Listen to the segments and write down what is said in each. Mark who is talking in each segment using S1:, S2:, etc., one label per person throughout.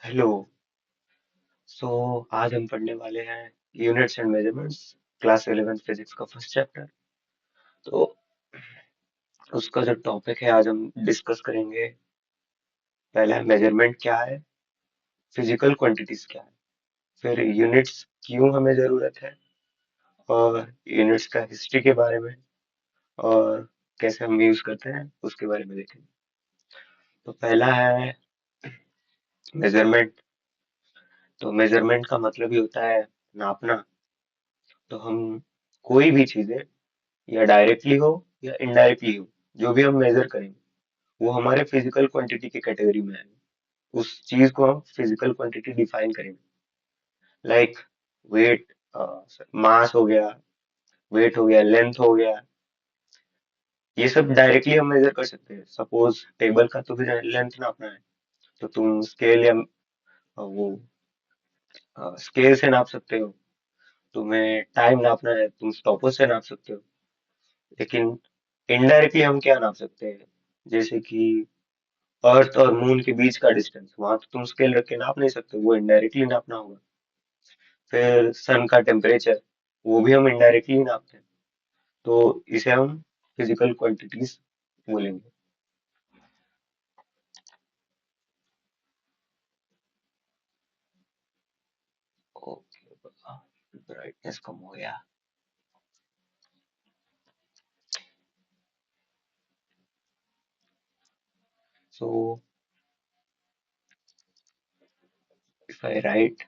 S1: Hello. सो आज हम पढ़ने वाले हैं units and measurements, class 11 physics का फर्स्ट चैप्टर। तो उसका जो टॉपिक है आज हम डिस्कस करेंगे। पहला है मेजरमेंट क्या है, फिजिकल क्वांटिटीज क्या है, फिर यूनिट्स क्यों हमें जरूरत है, और यूनिट्स का हिस्ट्री के बारे में, और कैसे हम यूज करते हैं उसके बारे में देखेंगे। तो पहला है मेजरमेंट। तो मेजरमेंट का मतलब ही होता है नापना। तो हम कोई भी चीजें या डायरेक्टली हो या इनडायरेक्टली हो, जो भी हम मेजर करेंगे वो हमारे फिजिकल क्वांटिटी की कैटेगरी में है। उस चीज को हम फिजिकल क्वांटिटी डिफाइन करेंगे। लाइक वेट, मास हो गया, वेट हो गया, लेंथ हो गया। ये सब डायरेक्टली हम मेजर कर सकते हैं। सपोज टेबल का तो भी लेंथ नापना है, तो तुम स्केल या वो स्केल से नाप सकते हो। तुम्हें टाइम नापना है, तुम स्टॉपवॉच से नाप सकते हो। लेकिन इनडायरेक्टली हम क्या नाप सकते हैं? जैसे कि अर्थ और मून के बीच का डिस्टेंस, वहां तो तुम स्केल रख के नाप नहीं सकते, वो इनडायरेक्टली नापना होगा। फिर सन का टेम्परेचर, वो भी हम इनडायरेक्टली नापते हैं। तो इसे हम फिजिकल क्वांटिटीज बोलेंगे। ओके, ब्राइटनेस कम हो गया। So if I right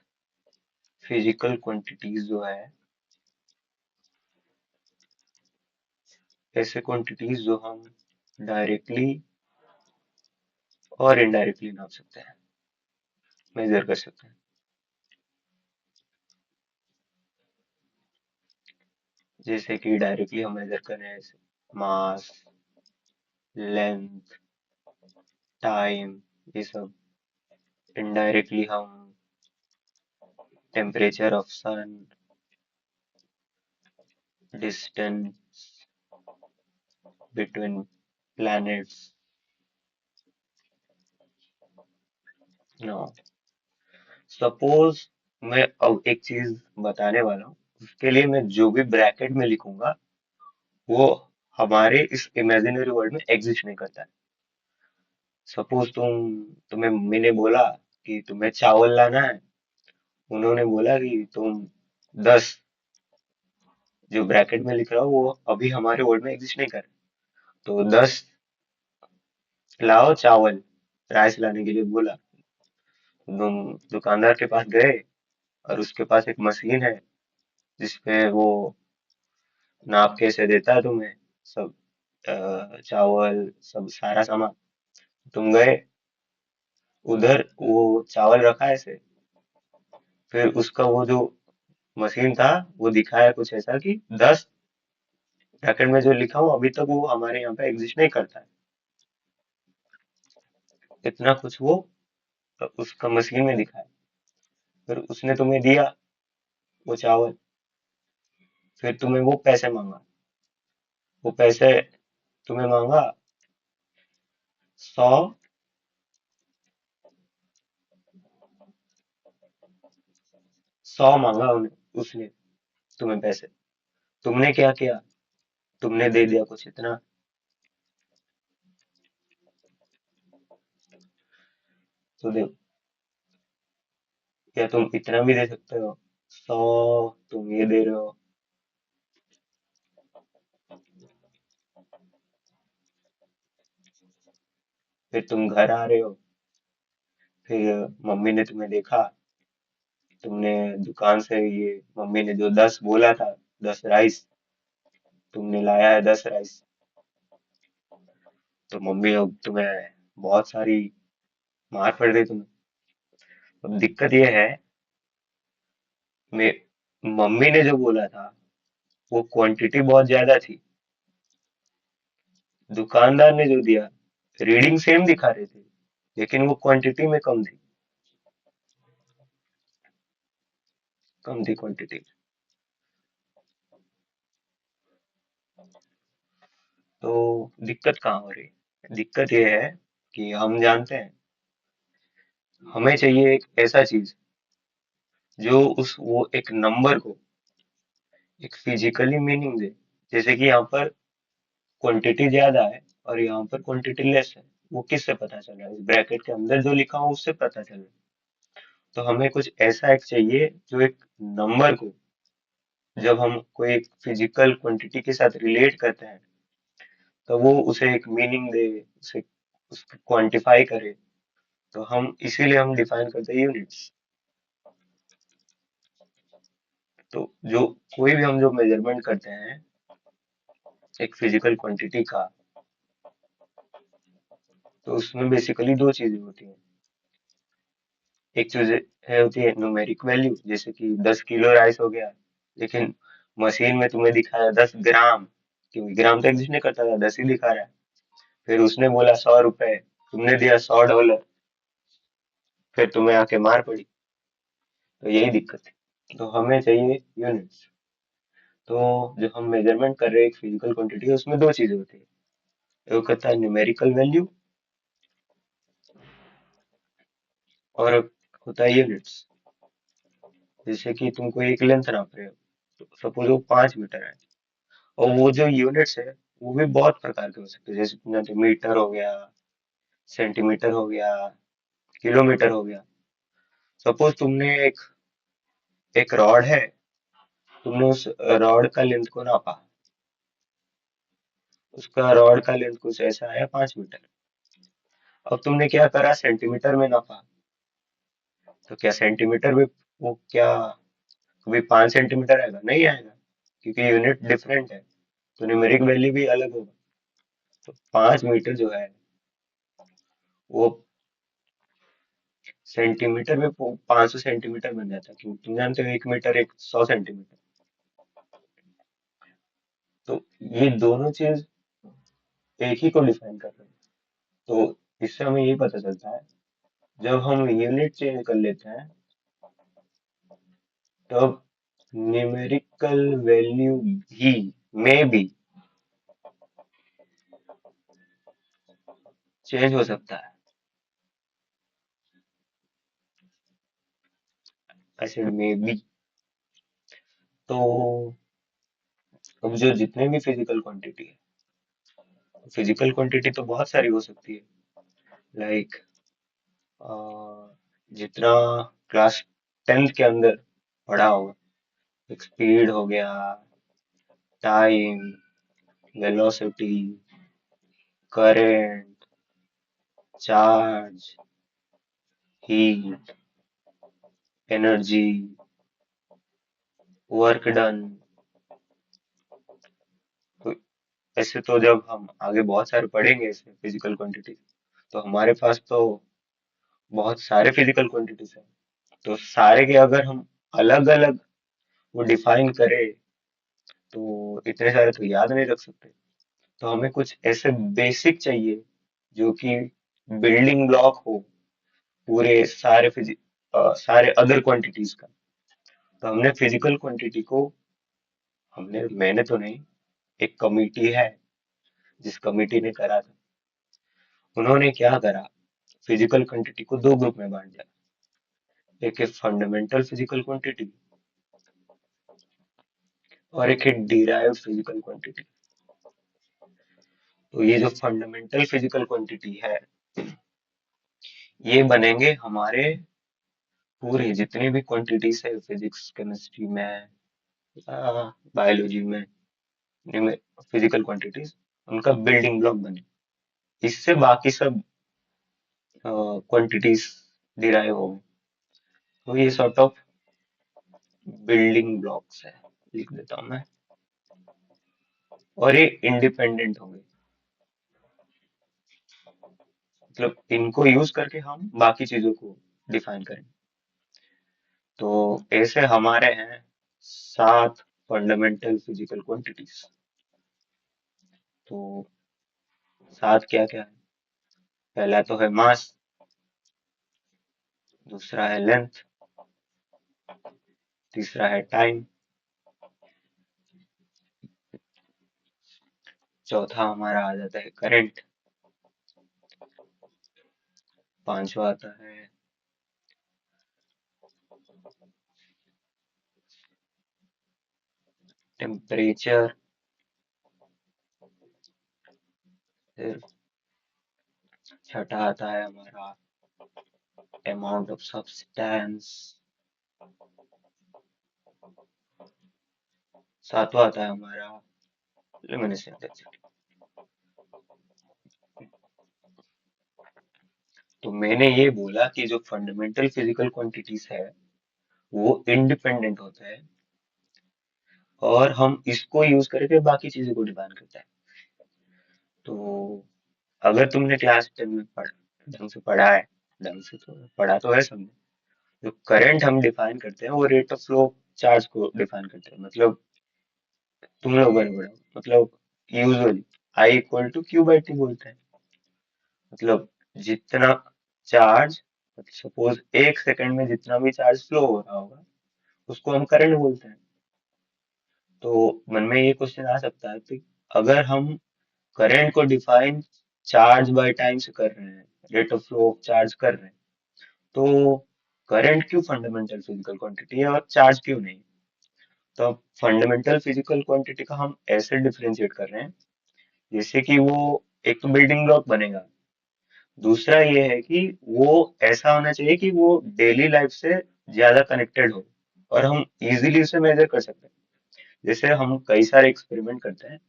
S1: physical quantities जो है, ऐसे क्वांटिटीज जो हम डायरेक्टली और इनडायरेक्टली नाप सकते हैं, मेजर कर सकते हैं। जैसे कि डायरेक्टली हम मेजर करें मास, लेंथ, टाइम, ये सब। इनडायरेक्टली हम temperature of sun, distance between planets. No, suppose मैं अब एक चीज बताने वाला हूँ, उसके लिए मैं जो भी ब्रैकेट में लिखूंगा वो हमारे इस इमेजिनरी वर्ल्ड में एग्जिस्ट नहीं करता है। सपोज तुम्हें मम्मी ने बोला कि तुम्हें चावल लाना है। उन्होंने बोला कि तुम 10, जो ब्रैकेट में लिख रहा हो वो अभी हमारे वर्ल्ड में एग्जिस्ट नहीं कर रहा। तो 10 लाओ चावल, राइस लाने के लिए बोला। तुम दुकानदार के पास गए और उसके पास एक मशीन है जिसपे वो नाप के ऐसे देता है तुम्हें सब, चावल सब सारा सामान। तुम गए उधर, वो चावल रखा है ऐसे। फिर उसका वो जो मशीन था वो दिखाया कुछ ऐसा कि 10, ब्रैकेट में जो लिखा हूँ अभी तक वो हमारे यहाँ पे एग्जिस्ट नहीं करता है। इतना कुछ वो उसका मशीन में दिखाया। फिर उसने तुम्हें दिया वो चावल। फिर तुम्हें वो पैसे मांगा। वो पैसे तुम्हें मांगा 100, 100 मांगा उसने तुम्हें पैसे। तुमने क्या किया? तुमने दे दिया कुछ इतना। तो दे, या तुम इतना भी दे सकते हो। 100 तुम ये दे रहे हो। फिर तुम घर आ रहे हो। फिर मम्मी ने तुम्हें देखा, तुमने दुकान से ये, मम्मी ने जो 10 बोला था, 10 राइस, तुमने लाया है 10 राइस। तो मम्मी अब तुम्हें बहुत सारी मार पड़ रही तुम्हें। अब दिक्कत ये है, मैं मम्मी ने जो बोला था वो क्वांटिटी बहुत ज्यादा थी। दुकानदार ने जो दिया, रीडिंग सेम दिखा रहे थे, लेकिन वो क्वांटिटी में कम थी। कम थी क्वांटिटी। तो दिक्कत कहाँ हो रही है? दिक्कत ये है कि हम जानते हैं हमें चाहिए एक ऐसा चीज जो उस वो एक नंबर को एक फिजिकली मीनिंग दे। जैसे कि यहाँ पर क्वांटिटी ज्यादा है और यहाँ पर क्वांटिटी लेस है। वो किससे पता चल रहा है? इस ब्रैकेट के अंदर जो लिखा हो उससे पता चल रहा है। तो हमें कुछ ऐसा एक चाहिए जो एक नंबर को, जब हम कोई एक फिजिकल क्वांटिटी के साथ रिलेट करते हैं, तो वो उसे एक मीनिंग दे, उसे उसको क्वांटिफाई करे। तो हम इसीलिए हम डिफाइन करते हैं यूनिट्स। तो जो कोई भी हम जो मेजरमेंट करते हैं एक फिजिकल क्वांटिटी का, तो उसमें बेसिकली दो चीजें होती हैं। एक चीज है होती है न्यूमेरिक वैल्यू, जैसे कि 10 किलो राइस हो गया, लेकिन मशीन में तुम्हें दिखाया 10 ग्राम, क्योंकि ग्राम तो एग्जिस्ट नहीं करता था, 10 ही दिखा रहा है। फिर उसने बोला 100 रुपए, तुमने दिया $100, फिर तुम्हें आके मार पड़ी। तो यही दिक्कत है। तो हमें चाहिए यूनिट्स। तो जो हम मेजरमेंट कर रहे हैं एक फिजिकल क्वांटिटी, उसमें दो चीजें होती है। एक होता है न्यूमेरिकल वैल्यू और एक होता है यूनिट्स। जैसे कि तुम कोई एक लेंथ नाप रहे हो, तो सपोज वो 5 मीटर है, और वो जो यूनिट्स है वो भी बहुत प्रकार के हो सकते हैं। जैसे तुम जानते हो, मीटर हो गया, सेंटीमीटर हो गया, किलोमीटर हो गया। सपोज तुमने एक रॉड है, तुमने उस रॉड का लेंथ को नापा, उसका रॉड का लेंथ कुछ ऐसा है 5 मीटर। अब तुमने क्या करा, सेंटीमीटर में नापा। तो क्या सेंटीमीटर में वो क्या कभी 5 सेंटीमीटर आएगा? नहीं आएगा, क्योंकि यूनिट डिफरेंट है। तो न्यूमेरिक वैल्यू भी अलग होगा। तो 5 मीटर जो है वो सेंटीमीटर में 500 सेंटीमीटर बन जाता है, क्योंकि तुम जानते हो 1 मीटर एक 100 सेंटीमीटर। तो ये दोनों चीज एक ही को डिफाइन कर रहे हैं। तो इससे हमें ये पता चलता है, जब हम यूनिट चेंज कर लेते हैं, तब न्यूमेरिकल वैल्यू भी में भी चेंज हो सकता है। ऐसे में भी। तो अब जो जितने भी फिजिकल क्वांटिटी है, फिजिकल क्वांटिटी तो बहुत सारी हो सकती है। लाइक जितना क्लास 10th के अंदर पढ़ा होगा, एक स्पीड हो गया, time, velocity, current, charge, heat, energy, work done. तो ऐसे तो जब हम आगे बहुत सारे पढ़ेंगे इसमें फिजिकल क्वांटिटी, तो हमारे पास तो बहुत सारे फिजिकल क्वांटिटीज हैं। तो सारे के अगर हम अलग अलग वो डिफाइन करें, तो इतने सारे तो याद नहीं रख सकते। तो हमें कुछ ऐसे बेसिक चाहिए जो कि बिल्डिंग ब्लॉक हो पूरे सारे अदर क्वांटिटीज का। तो हमने फिजिकल क्वांटिटी को, मैंने तो नहीं, एक कमिटी है जिस कमिटी ने करा था, उन्होंने क्या करा, फिजिकल क्वांटिटी को दो ग्रुप में बांट दिया। एक है फंडामेंटल फिजिकल क्वांटिटी और एक है डिराइव्ड फिजिकल क्वांटिटी। तो ये जो फंडामेंटल फिजिकल क्वांटिटी है, ये बनेंगे हमारे पूरे जितने भी क्वांटिटीज है फिजिक्स, केमिस्ट्री में, बायोलॉजी में, फिजिकल क्वांटिटीज, उनका बिल्डिंग ब्लॉक बने। इससे बाकी सब क्वांटिटीज डिराइव हो। तो ये सॉर्ट ऑफ बिल्डिंग ब्लॉक्स है, लिख देता हूँ मैं। और ये इंडिपेंडेंट होंगे, मतलब इनको यूज करके हम बाकी चीजों को डिफाइन करें। तो ऐसे हमारे हैं 7 फंडामेंटल फिजिकल क्वांटिटीज। तो 7 क्या क्या है? पहला तो है मास, दूसरा है लेंथ, तीसरा है टाइम, चौथा हमारा आ जाता है करंट, पांचवा आता है टेम्परेचर, फिर छठा आता है हमारा अमाउंट ऑफ सब्सटेंस, सातवां आता है हमारा ल्यूमिनेसेंस। तो मैंने ये बोला कि जो फंडामेंटल फिजिकल क्वांटिटीज है वो इंडिपेंडेंट होता है, और हम इसको यूज करके बाकी चीजों को डिफाइन करते हैं। तो अगर तुमने क्लास 10 में ढंग से पढ़ा है, ढंग से तो पढ़ा तो है सबने, जो करंट हम डिफाइन करते हैं वो रेट ऑफ फ्लो चार्ज को डिफाइन करते हैं। मतलब तुम लोगों ने पढ़ा, मतलब usually I equal to Q by T बोलते हैं। मतलब जितना चार्ज, सपोज एक सेकंड में जितना भी चार्ज फ्लो हो रहा होगा उसको हम करंट बोलते हैं। तो मन में ये क्वेश्चन आ सकता है कि अगर हम करंट को डिफाइन चार्ज बाय टाइम से कर रहे हैं, rate of flow of charge कर रहे हैं, तो करंट क्यों फंडामेंटल फिजिकल क्वांटिटी है और चार्ज क्यों नहीं? तो अब फंडामेंटल फिजिकल क्वांटिटी का हम ऐसे डिफरेंशिएट कर रहे हैं जैसे कि वो एक तो बिल्डिंग ब्लॉक बनेगा, दूसरा ये है कि वो ऐसा होना चाहिए कि वो डेली लाइफ से ज्यादा कनेक्टेड हो और हम इजीली उसे मेजर कर सकते हैं। जैसे हम कई सारे एक्सपेरिमेंट करते हैं,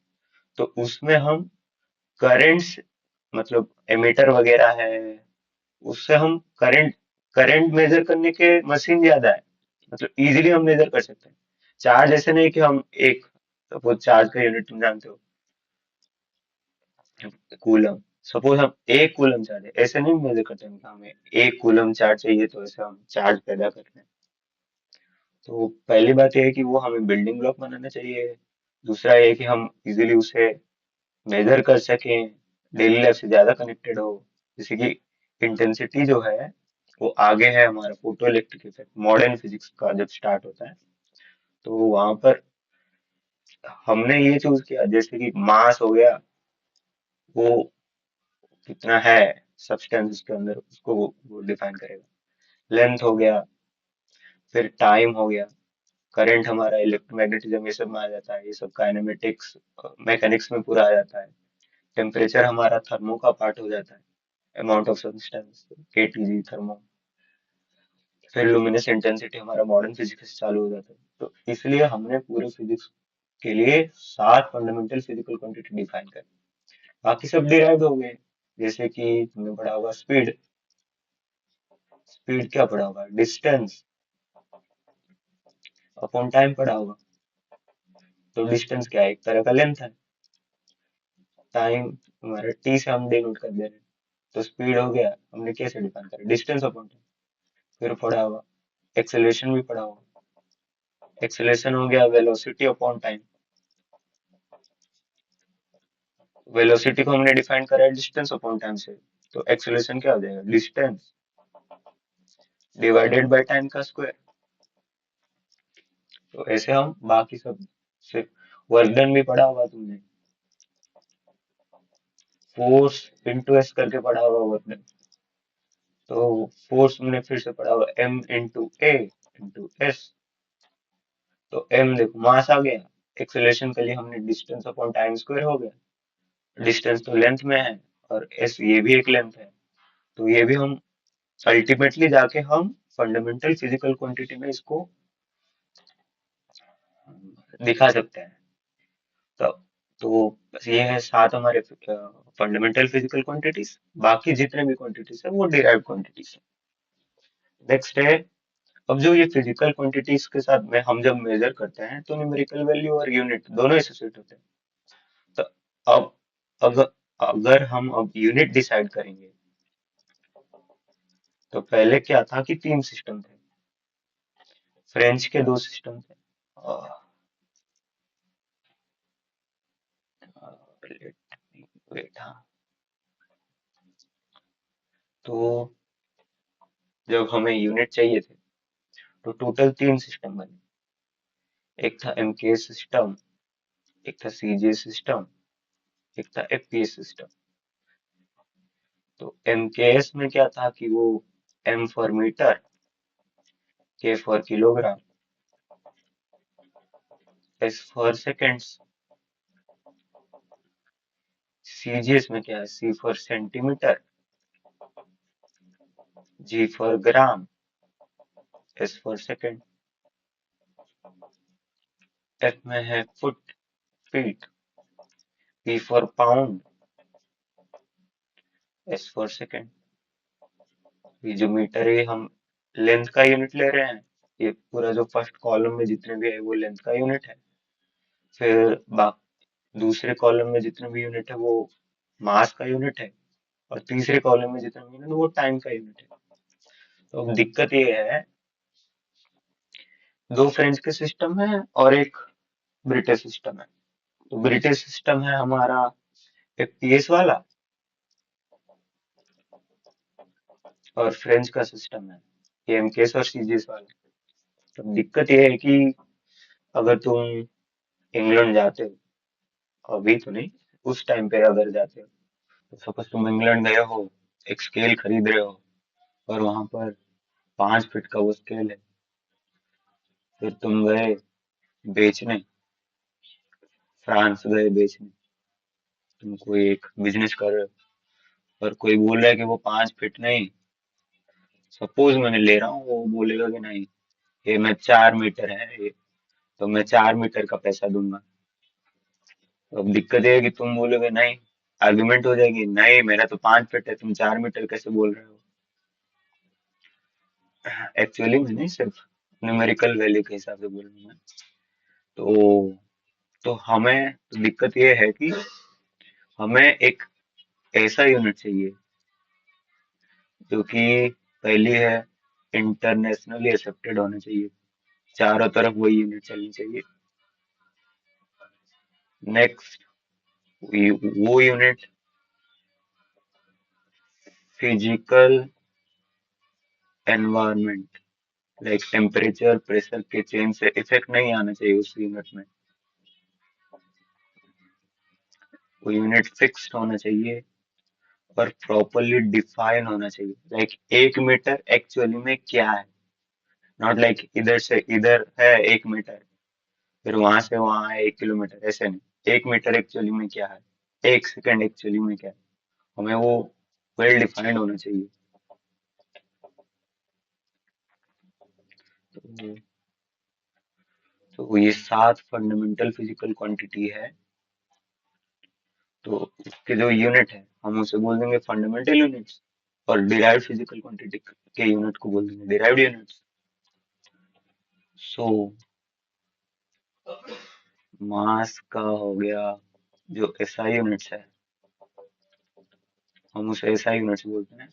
S1: तो उसमें हम करंट्स, मतलब एमीटर वगैरह है, उससे हम करंट करंट मेजर करने के मशीन ज्यादा है, मतलब इजीली हम मेजर कर सकते हैं। चार्ज ऐसे नहीं कि हम एक, सपोज चार्ज का यूनिट तुम जानते हो, कूलम, सपोज हम एक कूलम चार्ज है ऐसे नहीं मेजर करते हैं कि हमें एक कूलम चार्ज चाहिए तो ऐसे हम चार्ज पैदा कर रहे हैं। तो पहली बात यह है कि वो हमें बिल्डिंग ब्लॉक बनाना चाहिए। दूसरा ये है कि हम इजीली उसे मेजर कर सकें, डेली लाइफ से ज्यादा कनेक्टेड हो। जैसे कि इंटेंसिटी जो है वो आगे है हमारा photo electric effect, modern physics का जब स्टार्ट होता है तो वहां पर हमने ये चूज किया, जैसे कि मास हो गया, वो कितना है सब्सटेंस के अंदर उसको वो डिफाइन करेगा। लेंथ हो गया, फिर टाइम हो गया, करंट हमारा इलेक्ट्रोमैग्नेटिज्म ये सब में आ जाता है, ये सब काइनेमेटिक्स मैकेनिक्स में पूरा आ जाता है। टेम्परेचर हमारा थर्मो का पार्ट हो जाता है, amount of substance, KTG thermo. फिर लुमिनस इंटेंसिटी हमारा मॉडर्न फिजिक्स चालू हो जाता है। तो इसलिए हमने पूरे फिजिक्स के लिए 7 फंडामेंटल फिजिकल क्वांटिटी डिफाइन कर, बाकी सब डिराइव हो गए। जैसे कि तुमने पढ़ा होगा स्पीड, स्पीड क्या पढ़ा होगा, डिस्टेंस अपॉन टाइम पढ़ा होगा। तो डिस्टेंस क्या है, एक तरह का लेंथ है, टाइम हमारा टी से हम डिनोट कर दे रहे हैं। तो स्पीड हो गया, हमने कैसे डिफाइन करा, डिस्टेंस अपॉन टाइम। फिर पढ़ा होगा एक्सेलरेशन भी पढ़ा होगा, एक्सेलरेशन हो गया वेलोसिटी अपॉन टाइम। वेलोसिटी को हमने डिफाइन करा है डिस्टेंस अपॉन टाइम से, तो एक्सेलरेशन क्या हो जाएगा, डिस्टेंस डिवाइडेड बाय टाइम का स्क्वायर। तो ऐसे हम बाकी सब से, वर्क डन भी पढ़ा होगा तुमने, फोर्स इंटू एस करके पढ़ा होगा वर्क डन। तो फोर्स हमने फिर से पढ़ा होगा एम इंटू ए इंटू एस। तो एम देखो मास आ गया, एक्सेलरेशन के लिए हमने डिस्टेंस अपॉन टाइम स्क्वायर हो गया, डिस्टेंस तो लेंथ में है, और एस ये भी एक लेंथ है। तो ये भी हम अल्टीमेटली जाके हम फंडामेंटल फिजिकल क्वांटिटी में इसको दिखा सकते हैं। तो तो बस ये है 7 हमारे फंडामेंटल फिजिकल क्वांटिटीज। बाकी जितने भी क्वांटिटीज है वो डिराइव्ड क्वांटिटीज है। नेक्स्ट है, अब जो ये फिजिकल क्वांटिटीज के साथ में हम जब मेजर करते हैं तो न्यूमेरिकल वैल्यू और यूनिट दोनों एसोसिएट होते हैं। तो अब अगर अगर हम अब यूनिट डिसाइड करेंगे, तो पहले क्या था कि 3 सिस्टम थे, फ्रेंच के 2 सिस्टम थे। वेट, हाँ। तो जब हमें यूनिट चाहिए थे तो टोटल 3 सिस्टम बने। एक था एमके सिस्टम, एक था सीजे सिस्टम, एक था एफपीएस सिस्टम। तो एमकेएस में क्या था कि वो M for metre, K for kilogram, S for seconds. CGS में क्या है? C for centimetre, G for gram, S for second. F में है foot, feet, P for pound, S for second. ये जो मीटर है हम लेंथ का यूनिट ले रहे हैं। ये पूरा जो फर्स्ट कॉलम में जितने भी है वो लेंथ का यूनिट है। फिर दूसरे कॉलम में जितने भी यूनिट है वो मास का यूनिट है। और तीसरे कॉलम में जितने भी यूनिट है वो टाइम का यूनिट है। तो अब दिक्कत ये है, दो फ्रेंच के सिस्टम है और एक ब्रिटिश सिस्टम है। तो ब्रिटिश सिस्टम है हमारा एक पीएस वाला, और फ्रेंच का सिस्टम है एएमकेएस और सीजीएस वाला। तो दिक्कत ये है कि अगर तुम इंग्लैंड जाते हो, अभी तो नहीं, उस टाइम पे अगर जाते हो, तो सपोज तुम इंग्लैंड गए हो, एक स्केल खरीद रहे हो, और वहां पर 5 फीट का वो स्केल है। फिर तुम गए बेचने, फ्रांस गए बेचने, तुम कोई एक बिजनेस कर रहे हो, और कोई बोल रहा है कि वो 5 फीट नहीं, सपोज मैं ले रहा हूँ, वो बोलेगा कि नहीं, ये मैं 4 मीटर है ये, तो मैं 4 मीटर का पैसा दूंगा। तो अब दिक्कत ये है कि तुम बोलोगे नहीं, आर्गुमेंट हो जाएगी, नहीं मेरा तो 5 फीट है, तुम 4 मीटर कैसे बोल रहे हो। एक्चुअली में नहीं, सिर्फ न्यूमेरिकल वैल्यू के हिसाब से बोल रहा हूँ मैं। तो हमें तो दिक्कत ये है कि हमें एक ऐसा यूनिट चाहिए जो कि पहली है, इंटरनेशनली एक्सेप्टेड होना चाहिए, चारों तरफ वही यूनिट चलनी चाहिए। नेक्स्ट, वो unit physical environment, like temperature pressure के चेंज से इफेक्ट नहीं आना चाहिए उस यूनिट में। वो यूनिट फिक्स्ड होना चाहिए और प्रॉपरली डिफाइन होना चाहिए। लाइक 1 मीटर एक्चुअली में क्या है, नॉट लाइक इधर से इधर है 1 मीटर, फिर वहां से वहां है 1 किलोमीटर, ऐसे नहीं। 1 मीटर एक्चुअली में क्या है, 1 सेकंड एक्चुअली में क्या है, हमें वो वेल डिफाइंड होना चाहिए। तो, तो ये 7 फंडामेंटल फिजिकल क्वांटिटी है। तो उसके जो यूनिट है हम उसे बोल देंगे फंडामेंटल यूनिट्स, और डिराइव्ड फिजिकल क्वांटिटी के यूनिट को बोल देंगे डिराइव्ड यूनिट्स। सो मास का हो गया, जो एसआई यूनिट्स है हम उसे एसआई यूनिट्स बोलते हैं।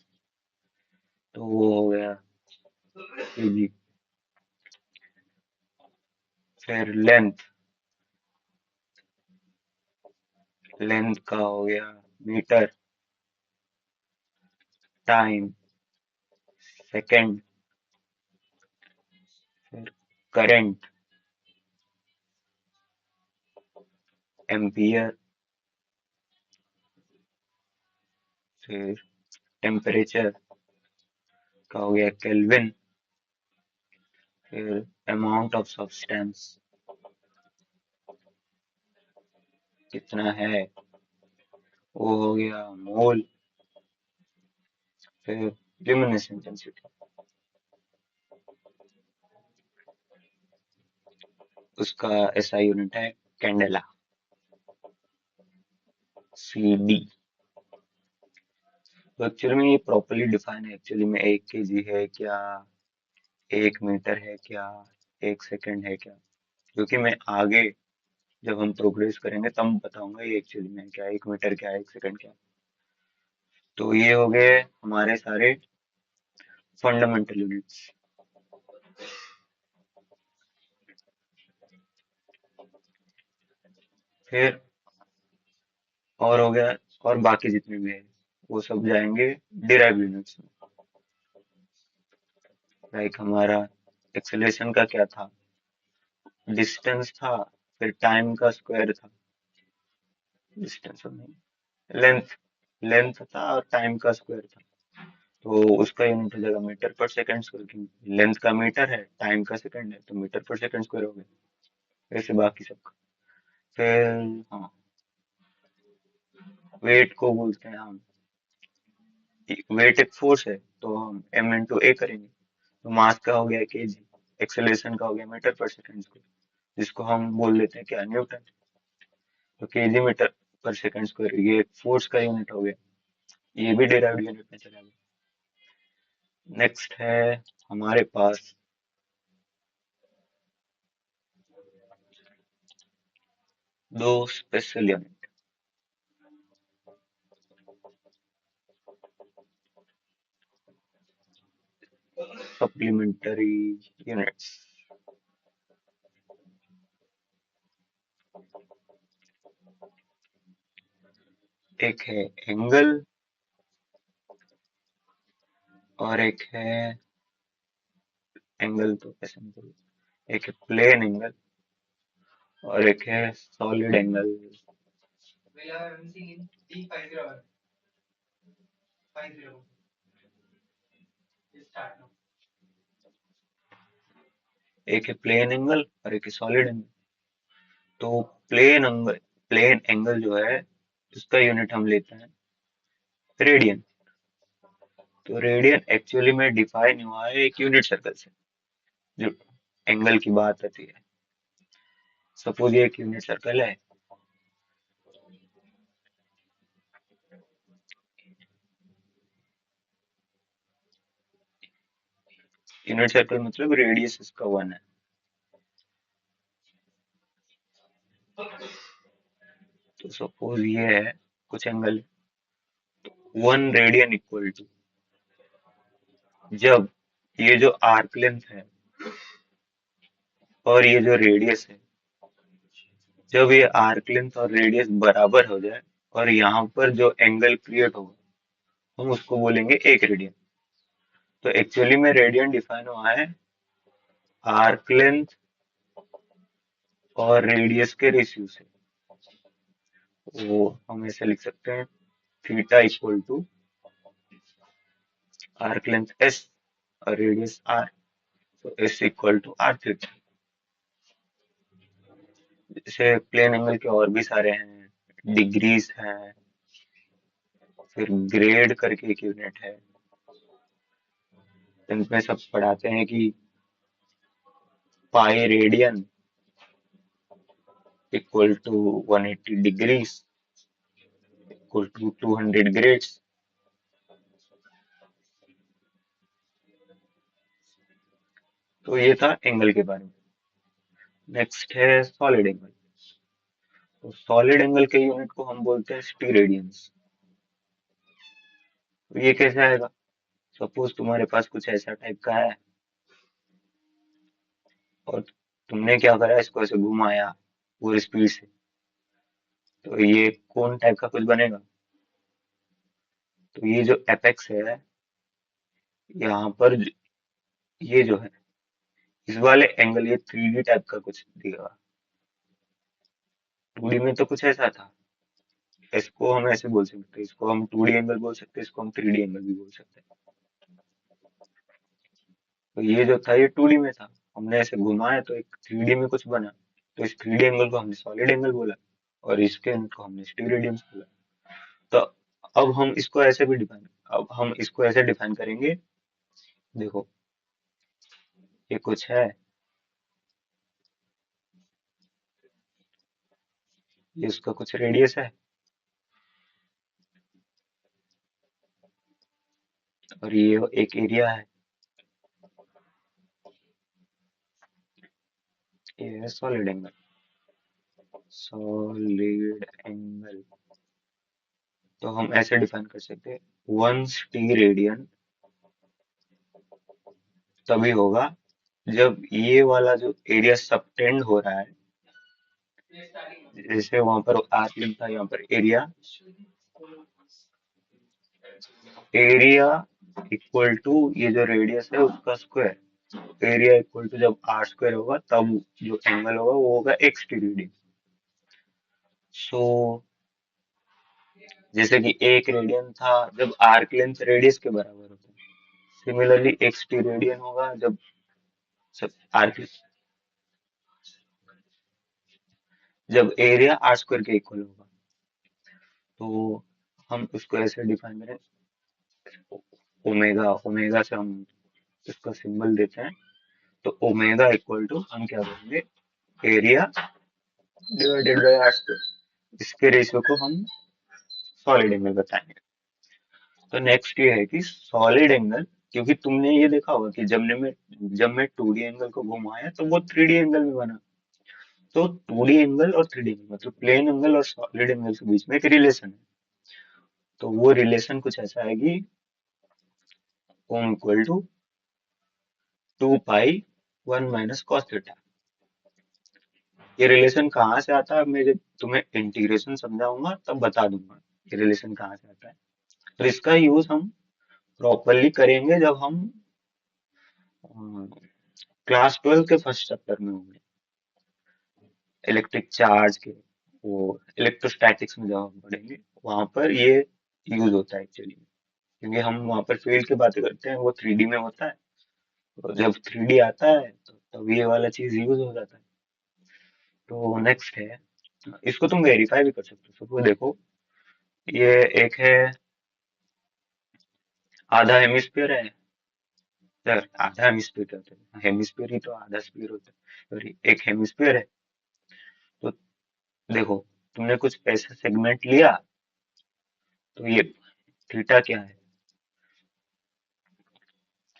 S1: तो वो हो गया केजी। फिर लेंथ, लेंथ का हो गया मीटर, टाइम सेकंड, फिर करंट एम्पियर, फिर टेम्परेचर का हो गया केल्विन, फिर अमाउंट ऑफ सब्सटेंस कितना है वो हो गया मोल, फिर ल्यूमिनेस इंटेंसिटी, उसका ऐसा यूनिट है कैंडेला, सीडी। तो एक्चुअली में ये प्रॉपरली डिफाइन है, एक्चुअली में 1 केजी है क्या, 1 मीटर है क्या, 1 सेकंड है क्या, क्योंकि मैं आगे जब हम प्रोग्रेस करेंगे तब बताऊंगा ये एक्चुअली में क्या, 1 मीटर क्या, 1 सेकंड क्या। तो ये हो गए हमारे सारे फंडामेंटल यूनिट्स। फिर और हो गया, और बाकी जितने भी है वो सब जाएंगे डिराइव यूनिट्स में। लाइक हमारा एक्सेलरेशन का क्या था, डिस्टेंस था, फिर टाइम का स्क्वायर था, डिस्टेंस नहीं, लेंथ, लेंथ था और टाइम का स्क्वायर था। तो उसका यूनिट हो जाएगा मीटर पर सेकंड स्क्वायर, की लेंथ का मीटर है, टाइम का सेकंड है, तो मीटर पर सेकंड स्क्वायर हो गया। वैसे बाकी सबका। फिर हाँ, वेट को बोलते हैं हम, वेट एक फोर्स है तो हम एम इंटू ए करेंगे। तो मास का हो गया केजी, एक्सेलरेशन का हो गया मीटर पर सेकंड स्क्वायर, जिसको हम बोल देते हैं क्या, न्यूटन। तो केजी मीटर पर सेकंड स्क्वायर ये एक फोर्स का यूनिट हो गया, ये भी डिराइव्ड यूनिट में चला गया। नेक्स्ट है हमारे पास दो स्पेशल यूनिट, सप्लीमेंट्री यूनिट्स। एक है एंगल और एक है, एंगल तो कैसे निकल, एक है प्लेन एंगल और एक है सॉलिड एंगल। एक है प्लेन एंगल और एक है सॉलिड एंगल। तो प्लेन एंगल जो है उसका यूनिट हम लेते हैं रेडियन। तो रेडियन एक्चुअली में डिफाइन हुआ है एक यूनिट सर्कल से, जो एंगल की बात आती है। सपोज ये एक यूनिट सर्कल है, यूनिट सर्कल मतलब रेडियस इसका 1 है। तो सपोज ये है कुछ एंगल, 1 रेडियन इक्वल टू, जब ये जो आर्क लेंथ है और ये जो रेडियस है, जब ये आर्क लेंथ और रेडियस बराबर हो जाए और यहाँ पर जो एंगल क्रिएट होगा हम उसको बोलेंगे 1 रेडियन। तो एक्चुअली में रेडियन डिफाइन हुआ है आर्क लेंथ और रेडियस के रेशियो से। वो हम ऐसे लिख सकते हैं, theta equal to arc length S और रेडियस आर, तो S equal to R theta. जैसे प्लेन एंगल के और भी सारे हैं, डिग्रीज हैं, फिर ग्रेड करके एक यूनिट है, इनमें सब पढ़ाते हैं कि pi radian equal to 180 degrees equal to 200 grades. तो ये था एंगल के बारे में। नेक्स्ट है सॉलिड एंगल। तो सॉलिड एंगल के यूनिट को हम बोलते हैं स्टीरेडियंस। तो ये कैसे आएगा, सपोज तुम्हारे पास कुछ ऐसा टाइप का है और तुमने क्या करा, इसको ऐसे घुमाया पूरी स्पीड से, तो ये कोन टाइप का कुछ बनेगा। तो ये जो एपेक्स है यहाँ पर ये जो है इस वाले एंगल, ये 3D टाइप का कुछ दिखेगा। 2D में तो कुछ ऐसा था, इसको हम ऐसे बोल सकते हैं, इसको हम 2D एंगल बोल सकते हैं, इसको हम 3D एंगल भी बोल सकते हैं। तो ये जो था ये 2D में था, हमने ऐसे घुमाया तो एक 3D में कुछ बना, तो इस 3D एंगल को हमने सॉलिड एंगल बोला और इसके एंगल को हमने स्टीरेडियंस बोला। तो अब हम इसको ऐसे भी डिफाइन, अब हम इसको ऐसे डिफाइन करेंगे, देखो ये कुछ है, ये उसका कुछ रेडियस है और ये एक एरिया है, ये है सॉलिड एंगल। सॉलिड एंगल तो हम ऐसे डिफाइन कर सकते हैं, 1 स्टीरेडियन तभी होगा जब ये वाला जो एरिया सबटेंड हो रहा है, जैसे वहां पर आर्क लेंथ था, यहाँ पर एरिया, एरिया इक्वल टू ये जो रेडियस है उसका स्क्वायर, एरिया इक्वल टू जब आर स्क्वायर होगा तब जो एंगल होगा वो होगा एक स्टीरेडियन। सो जैसे कि 1 रेडियन था जब आर्क लेंथ रेडियस के बराबर होता है, सिमिलरली एक स्टीरेडियन होगा जब सब आर्क, जब एरिया आर स्क्वायर के इक्वल होगा। तो हम उसको ऐसे डिफाइन करें, ओमेगा, ओमेगा से हम इसका सिंबल देते हैं। तो ओमेगा इक्वल टू हम क्या करेंगे, area divided by R square, इसके रेशियो को हम सॉलिड एंगल बताएंगे। तो नेक्स्ट ये है कि सॉलिड एंगल, क्योंकि तुमने ये देखा होगा कि जब मैं 2D एंगल को घुमाया तो वो 3D एंगल में बना। तो 2D एंगल और 3D एंगल मतलब प्लेन एंगल और सॉलिड एंगल के बीच में एक रिलेशन है। तो वो रिलेशन कुछ ऐसा है कि ओम equal to 2 pi 1 - cos theta. ये रिलेशन कहाँ से आता है, मैं जब तुम्हें इंटीग्रेशन समझाऊंगा तब बता दूंगा ये रिलेशन कहाँ से आता है। और इसका यूज हम प्रॉपरली करेंगे जब हम क्लास 12 के फर्स्ट चैप्टर में होंगे, इलेक्ट्रिक चार्ज के, वो इलेक्ट्रोस्टैटिक्स में जब हम पढ़ेंगे वहां पर ये यूज होता है एक्चुअली। क्योंकि हम वहां पर फील्ड की बातें करते हैं, वो 3D में होता है। तो जब 3D आता है तो तब ये वाला चीज यूज हो जाता है। तो नेक्स्ट है, इसको तुम वेरीफाई भी कर सकते हो। सपोज देखो, ये एक है, आधा हेमिस्फीयर है। सर आधा हेमिस्फीयर क्या होता है, हेमिस्फीयर ही तो आधा स्फीयर होता है। सॉरी, एक हेमिस्फीयर है। तो देखो, तुमने कुछ ऐसा सेगमेंट लिया, तो ये थीटा क्या है।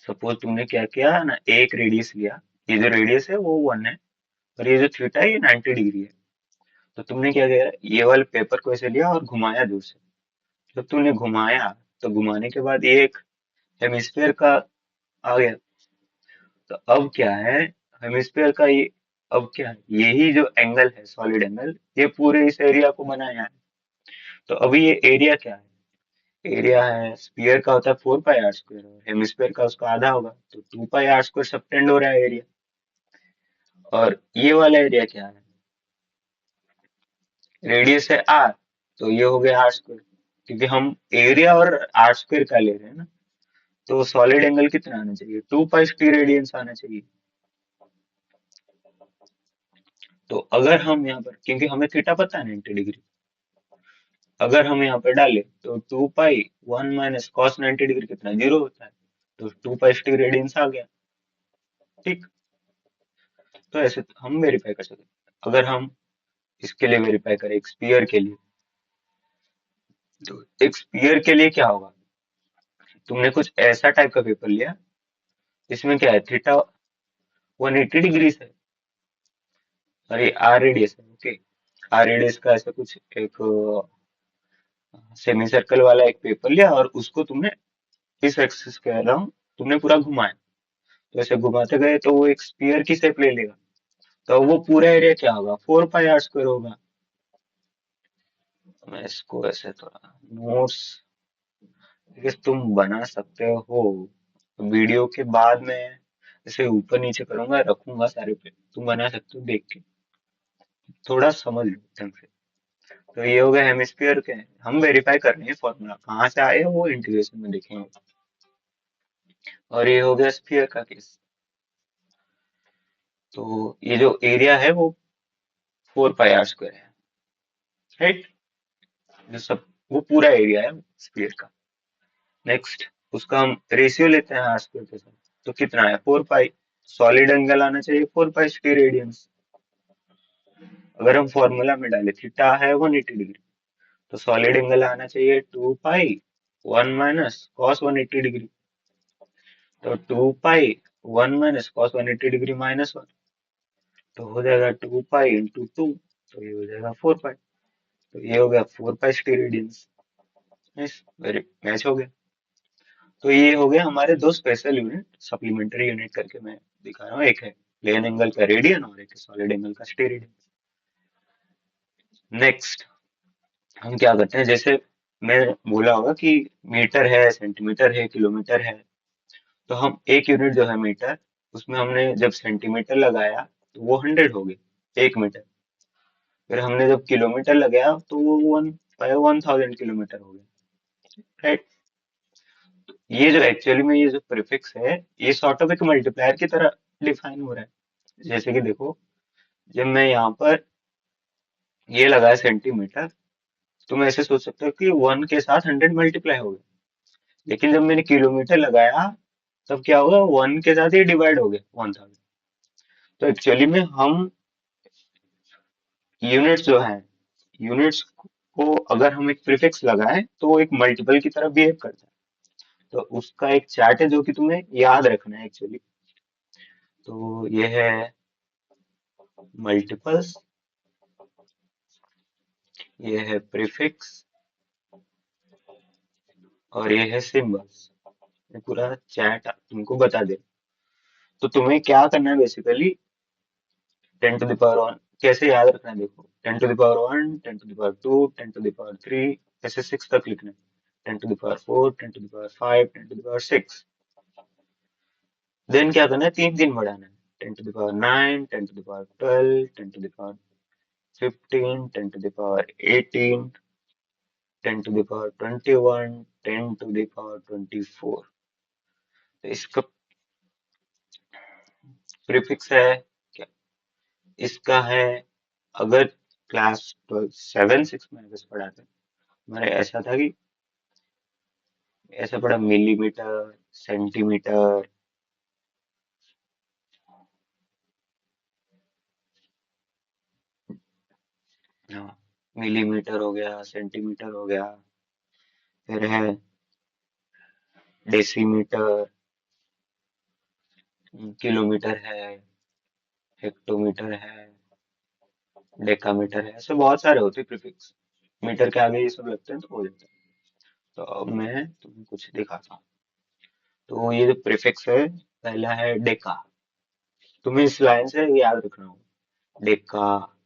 S1: सपोज तुमने क्या किया ना, एक रेडियस लिया, ये जो रेडियस है वो 1 है, और ये जो थीटा है ये 90 डिग्री है। तो तुमने क्या किया, ये वाले पेपर को ऐसे लिया और घुमाया दूर से। जब तुमने घुमाया, तो घुमाने के बाद ये एक हेमिस्फीयर का आ गया। तो अब क्या है, हेमिस्फीयर का ये, अब क्या है, यही जो एंगल है सॉलिड एंगल, ये पूरे इस एरिया को बनाया है। तो अभी ये एरिया क्या है, एरिया है स्फीयर का होता है 4 पाई r स्क्वायर, और हेमिस्फीयर का उसका आधा होगा, तो 2 पाई r स्क्वायर सबटेंड हो रहा है एरिया। और ये वाला एरिया क्या है, रेडियस है r, तो ये हो गया आर स्क्वायर। क्योंकि हम एरिया और आर स्क्वायर का ले रहे हैं ना, तो सॉलिड एंगल कितना आना चाहिए, 2 पाई रेडियंस आना चाहिए। तो अगर हम यहाँ पर, क्योंकि हमें थीटा पता है 90 डिग्री, अगर हम यहाँ पर डालें तो 2 पाई 1 - cos 90 डिग्री कितना, 0 होता है। तो 2 पाई रेडियंस आ गया। ठीक। तो ऐसे हम वेरीफाई कर सकते हैं। अगर हम इसके लिए वेरीफाई करें, एक स्पीयर के लिए, तो एक स्पीयर के लिए क्या होगा, तुमने कुछ ऐसा टाइप का पेपर लिया, इसमें क्या है, थीटा 180 डिग्री है, और ये आर रेडियस है। ओके, आर रेडियस का ऐसा कुछ एक सेमी सर्कल वाला एक पेपर लिया, और उसको तुमने इस एक्सिस कह रहा हूँ, तुमने पूरा घुमाया। तो ऐसे घुमाते गए तो वो एक स्पीयर की शेप ले लेगा। तो वो पूरा एरिया क्या होगा, 4 पाई r स्क्वायर होगा। मैं इसको ऐसे थोड़ा नोट्स तुम बना सकते हो, वीडियो के बाद में ऐसे ऊपर नीचे करूंगा, रखूंगा सारे पे, तुम बना सकते हो देख के, थोड़ा समझ लो ढंग से। तो ये हो गया हेमिस्फीयर के, हम वेरीफाई कर रहे हैं फॉर्मूला कहाँ से आए वो इंटीग्रेशन में देखेंगे। और ये हो गया स्फीयर का केस। तो ये जो एरिया है वो 4 पाई r स्क्वायर है, राइट। जो सब, वो पूरा एरिया है स्फीयर का। नेक्स्ट, उसका हम रेशियो लेते हैं आर स्क्वायर के साथ, तो कितना है, 4 पाई। सॉलिड एंगल आना चाहिए 4 पाई रेडियंस। अगर हम फॉर्मूला में डाले, थीटा है 180 डिग्री, तो सॉलिड एंगल आना चाहिए 2 पाई 1 - cos 180 डिग्री। तो 2 पाई 1 - cos 180 डिग्री -1, तो हो जाएगा 2 पाई × 2, तो ये हो जाएगा 4 पाई। तो ये हो गया 4 पाई रेडियंस। वेरी मैच हो गया। तो ये हो गया हमारे दो स्पेशल यूनिट, सप्लीमेंट्री यूनिट करके मैं दिखा रहा हूँ। एक है प्लेन एंगल का रेडियन, और एक है सॉलिड एंगल का स्टेरेडियन। नेक्स्ट, हम क्या करते हैं, जैसे मैं बोला होगा कि मीटर है, सेंटीमीटर है, किलोमीटर है। तो हम एक यूनिट जो है मीटर, उसमें हमने जब सेंटीमीटर लगाया तो वो 100 हो गई 1 मीटर। फिर हमने जब किलोमीटर लगाया तो वो 1/1000 किलोमीटर हो गया, राइट। ये जो एक्चुअली में ये जो प्रीफिक्स है, ये सॉर्ट ऑफ एक मल्टीप्लायर की तरह डिफाइन हो रहा है। जैसे कि देखो, जब मैं यहाँ पर ये लगा है सेंटीमीटर। तुम ऐसे सोच सकते हो कि 1 के साथ 100 मल्टीप्लाई हो गया, लेकिन जब मैंने किलोमीटर लगाया तब क्या होगा, 1 के साथ ही डिवाइड हो गया 1000। तो एक्चुअली में हम यूनिट्स जो है, यूनिट्स को अगर हम एक प्रीफिक्स लगाएं तो वो एक मल्टीपल की तरह बिहेव करता है। तो उसका एक चार्ट है जो कि तुम्हें याद रखना है एक्चुअली। तो ये है मल्टीपल्स, ये है प्रीफिक्स, और ये है सिंबल्स। ये पूरा चैट तुमको बता दे। तो तुम्हें क्या करना है बेसिकली, 10 to the power 1 कैसे याद रखना है, देखो 10 to the power 1, 10 to the power 2, 10 to the power 3, ऐसे 6 तक लिखना है। 10 to the power 4, 10 to the power 5, 10 to the power 6। Then क्या करना है, तीन तीन बढ़ाना है। 10 to the power 9, 10 to the power 12, 10 to the power 15, 10 to the power 18, 10 to the power 21, 10 to the power 24। तो इसका प्रीफिक्स है क्या, इसका है, अगर क्लास 12 7 6 में अगर पढ़ाते हैं, हमारे ऐसा था कि ऐसा पढ़ा मिलीमीटर, सेंटीमीटर। हाँ, मिलीमीटर हो गया, सेंटीमीटर हो गया, फिर है डेसीमीटर, किलोमीटर है, हेक्टोमीटर है, डेकामीटर है, ऐसे बहुत सारे होते हैं प्रीफिक्स। मीटर के आगे ये सब लगते हैं तो हो जाता है। तो अब मैं तुम्हें कुछ दिखाता हूँ। तो ये जो प्रीफिक्स है, पहला है डेका। तुम्हें इस लाइन से याद रखना होगा, deca,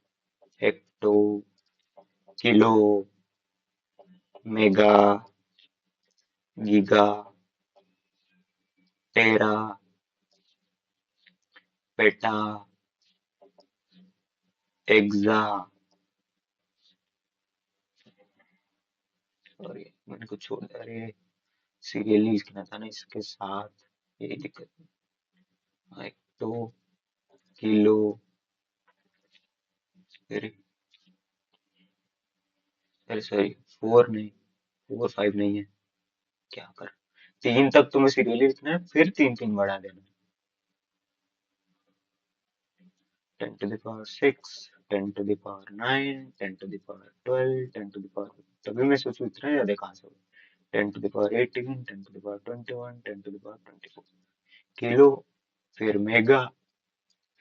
S1: hecto, kilo, mega, giga, tera, peta, exa. और ये मैंने कुछ छोड़ दिया, अरे सीरियली लिखना था ना इसके साथ, यही दिक्कत है। हेक्टो, किलो, फिर, अरे सॉरी, 4 नहीं, 4 5 नहीं है, क्या कर, तीन तक तुम्हें सीरियली लिखना है, फिर तीन तीन बढ़ा देना। 10 to the power 6, 10 to the power 9, 10 to the power 12, 10 to the power, तभी मैं सोचू इतना ज्यादा कहाँ से होगा। 10 to the power 18, 10 to the power 21, 10 to the power 24। Kilo, फिर मेगा,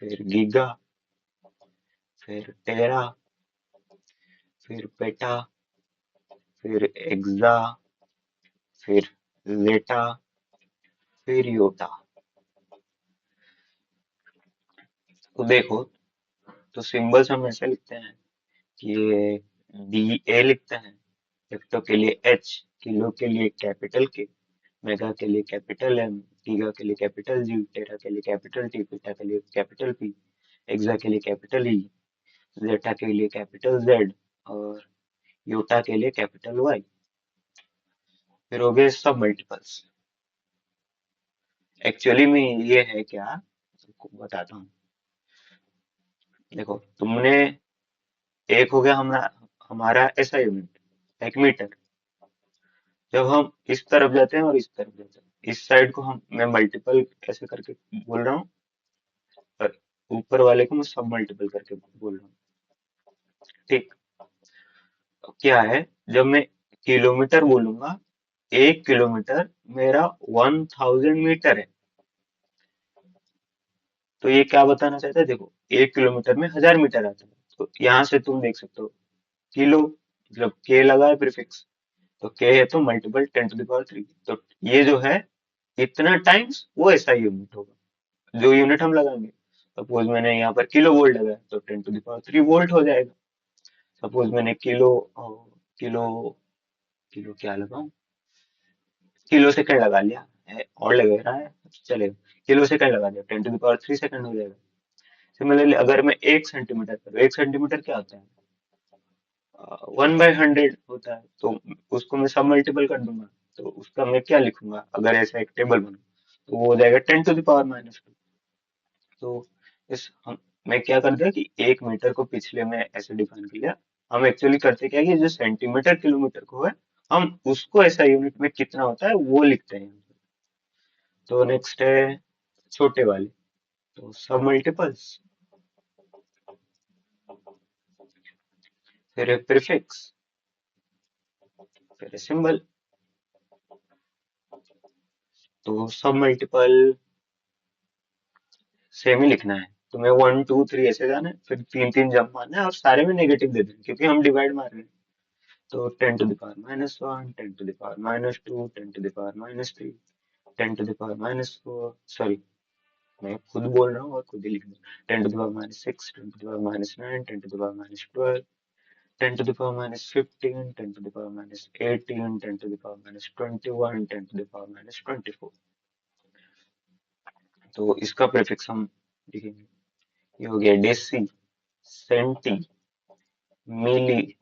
S1: फिर गीगा, फिर टेरा, फिर पेटा, फिर एक्सा, फिर जेटा, फिर योटा। तो देखो, तो सिंबल्स हम ऐसे लिखते हैं कि ये डी ए लिखते हैं, हेक्टो के लिए एच, किलो के लिए कैपिटल के, मेगा के लिए कैपिटल एम, गीगा के लिए कैपिटल जी, टेरा के लिए कैपिटल टी, पीटा के लिए कैपिटल पी, एक्सा के लिए कैपिटल ई, जेटा के लिए कैपिटल जेड, और योटा के लिए कैपिटल वाई। फिर हो गए सब मल्टीपल्स। एक्चुअली में ये है क्या, आपको बताता हूँ। देखो तुमने, एक हो गया हमारा हमारा ऐसा यूनिट, एक मीटर। जब हम इस तरफ जाते हैं और इस तरफ जाते हैं, इस साइड को हम मैं मल्टीपल ऐसे करके बोल रहा हूँ, और ऊपर वाले को मैं सब मल्टीपल करके बोल रहा हूँ। ठीक। अब क्या है, जब मैं किलोमीटर बोलूंगा, 1 किलोमीटर मेरा 1000 मीटर है। तो ये क्या बताना चाहता है, देखो 1 किलोमीटर में 1000 मीटर आता है। तो यहाँ से तुम देख सकते हो, किलो मतलब के लगा है प्रीफिक्स, तो के है तो मल्टीपल 10 to the power 3। तो ये जो है इतना टाइम्स वो ऐसा यूनिट होगा जो यूनिट हम लगाएंगे। सपोज मैंने यहाँ पर किलो वोल्ट लगाया तो 10 to the power 3 वोल्ट हो जाएगा। सपोज मैंने किलो किलो क्या लगाऊं, किलो सेकंड लगा लिया और लग रहा है, चलेगा। किलो सेकंड लगा दिया, 10 to the power 3 सेकंड हो जाएगा। सिमिलरली अगर मैं 1 सेंटीमीटर करूँ, 1 सेंटीमीटर क्या होता है, 1/100 होता है। तो उसको मैं सब मल्टीपल कर दूंगा। तो उसका मैं क्या लिखूंगा, अगर ऐसा एक टेबल बनू तो वो हो जाएगा 10 to the power -2। तो इस हम मैं क्या कर दिया कि 1 मीटर को पिछले में ऐसे डिफाइन किया, हम एक्चुअली करते क्या है कि जो सेंटीमीटर किलोमीटर को है, हम उसको ऐसा यूनिट में कितना होता है वो लिखते हैं। तो नेक्स्ट है छोटे वाले, तो सब मल्टीपल्स, फिर है प्रीफिक्स, फिर है सिंबल। तो सब मल्टीपल सेम ही लिखना है, तुम्हें 1 2 3 ऐसे जाना है, फिर 3 3 जंप मारना है और सारे में नेगेटिव दे देना है, क्योंकि हम डिवाइड मार रहे हैं। तो 10⁻⁻1, 10⁻², 10⁻3, 10⁻4, सॉरी मैं खुद बोल रहा हूँ और खुद ही लिख रहा हूँ। 10⁻6, 10⁻9, 10⁻12, 10⁻15, 10⁻18, 10⁻21, 10⁻24। तो इसका प्रीफिक्स हम लिखेंगे। ये हो गया deci, centi, milli,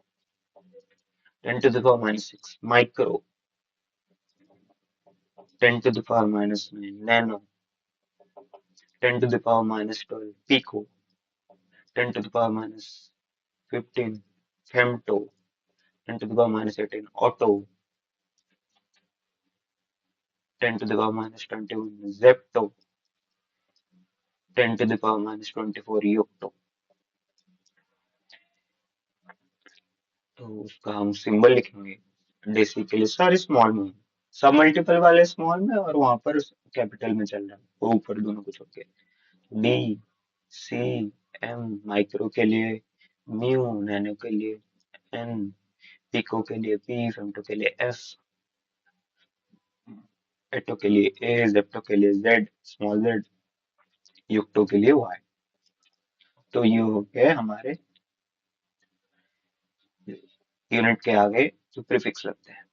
S1: 10⁻6 micro, 10⁻9 nano, 10⁻12 pico, 10⁻15 femto, 10⁻18 atto, 10⁻21 zepto, 10⁻24 yocto. तो उसका हम सिंबल लिखेंगे डेसी के लिए सारे स्मॉल में, सब मल्टीपल वाले स्मॉल में और वहां पर कैपिटल में चल रहा है वो ऊपर दोनों को छोड़ के। डी, सी, एम माइक्रो के लिए, म्यू नैनो के लिए, एन पिको के लिए, पी फेम्टो के लिए, एफ एटो के लिए, ए जेप्टो के लिए, जेड स्मॉल जेड, युक्टो के लिए वाई। तो ये हो गए हमारे यूनिट के आगे जो प्रीफिक्स लगते हैं।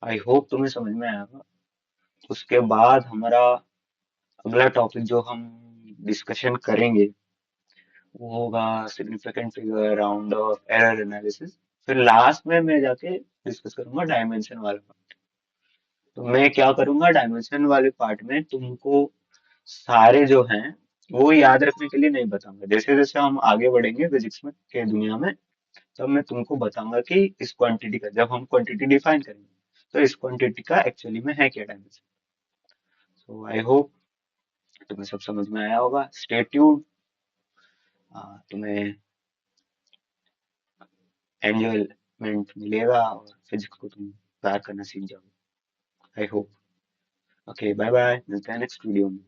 S1: आई होप तुम्हें समझ में आया होगा। उसके बाद हमारा अगला टॉपिक जो हम डिस्कशन करेंगे वो होगा significant figure, round of, error analysis. फिर लास्ट में मैं जाके डिस्कस करूंगा डायमेंशन वाला पार्ट। तो मैं क्या करूंगा, डायमेंशन वाले पार्ट में तुमको सारे जो हैं वो याद रखने के लिए नहीं बताऊंगा। जैसे जैसे हम आगे बढ़ेंगे फिजिक्स में के दुनिया में, तब मैं तुमको बताऊंगा कि इस क्वांटिटी का, जब हम क्वांटिटी डिफाइन करेंगे तो इस क्वांटिटी का एक्चुअली में है क्या डायमेंशन। सो आई होप तुम्हें सब समझ में आया होगा। स्टे ट्यून्ड, तुम्हें एंजॉयमेंट मिलेगा और फिजिक्स को तुम प्यार करना सीख जाओगे। I hope. Okay bye bye, मिलते हैं नेक्स्ट वीडियो में।